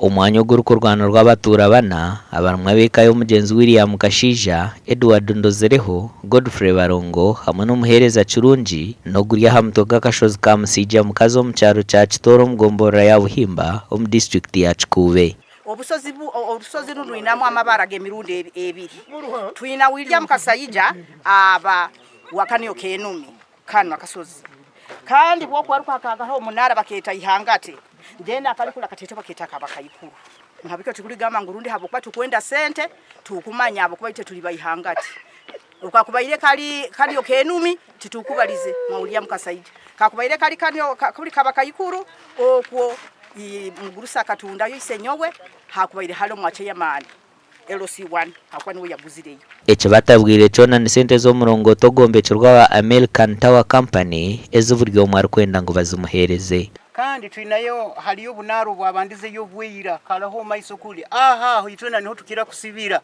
Omwanya ogw'orukurwano rw'abatuura bana abarimwe ab'eka y'omugenzi William Kashiija, Edward Ndozereho, Godfrey Barongo hamwe n'omuheereza Kirungi n'oguri aha mutwe gw'akashozi ka Musiija mukazi omu kyaro kya Kitooro omu gomborora ya Buhimba omu disitulikiti ya Kikuube. Obusozi tulinamu amabara g'emirundi ebiri. Tulina William Kashiija aba wakanyo k'enumi kano akasozi. Kandi bw'okwaruka akagaho omunaara bakeeta ihangate. Ndenda akalikula katete baketa kabakayikuru. Nkabika tukuligamba ngurundi habokuba tukwenda sente tukumanya abokuba ite tuli bayihangati. Ukakubaire kali okenumi titukubalize mwa William Kashiija. Kakubaire kali kabakayikuru okwo mugurusa katunda yo isenyowe hakubaire halo mwache yamani. LC1 hakwa niwe yaguzireyo. Ekibatabwire kyona ni sente z'omurongoto ogwombekirwa wa American Tower Company eziburyo omwe arikwenda ngo bazimuheereze. Kandi twinayo haliyo bunaro bwabandize yo bwira kalaho maiso kuli aha hitona niho tukira kusibira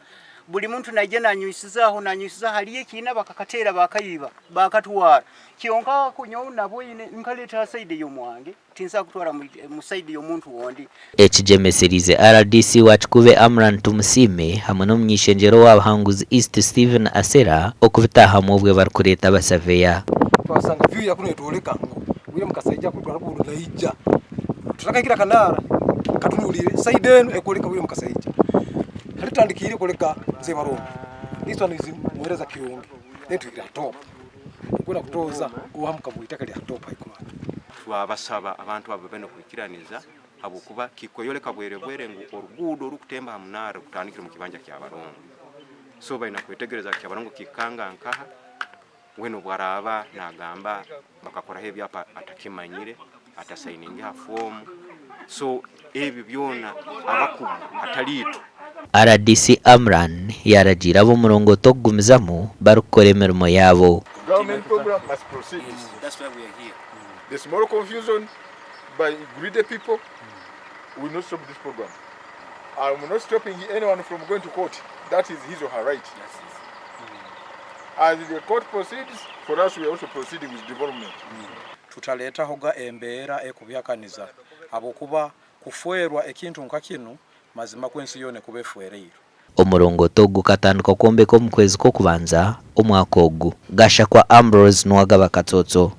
buli muntu najena nyusizaho nanyusiza haliye kina bakakatera bakayiba bakatwara kionka kunyo nabo ine nkaleta side yo mwange tinsa kutwara mu side yo muntu wondi. Ekijemeserize RDC wa Kikuube Amran Tumusime hamwe n'omunyishenjero w'abahanguzi East Stephen Asera okubitaha mu bwe barikureta basaveya. Twasanga view yakuno etoleka ngo William Kashiija kutwara ku Naija. Tutakakira kanara katunulire side eno ekoleka William Kashiija. Halitandikire koleka ze barongo. This one is mwereza kirungi. Netu ira top. Kuna kutoza uhamuka mu itaka lya top ayikoma. Twabasaba abantu abo beno kwikiraniza abokuba kikoyoleka bwere ngo orugudo rukutemba hamunara kutandikira mu kibanja kya barongo. So baina kwetegereza kya barongo kikanga nkaha weno bwaraba nagamba bakakora hebi apa atakimanyire atasaininga form. So ebi byona abakubu atalitu RDC Amran yaragira abo murongoto gumizamu barukora emirimo yabo. Government program must proceed. That's why we are here. The small confusion by greedy people will not stop this program. I'm not stopping anyone from going to court. That is his or her right. As the court proceeds, for us we are also proceeding with development. Tutaleta hoga embeera ekubyakaniza abokuba kufwerwa ekintu nka kino mazima kwensi yone kubefwereiro. Omurongoto gukatandika kwombeka omu kwezi kw'okubanza omwaka ogu. Gasha kwa Ambrose Nwagaba Katoto.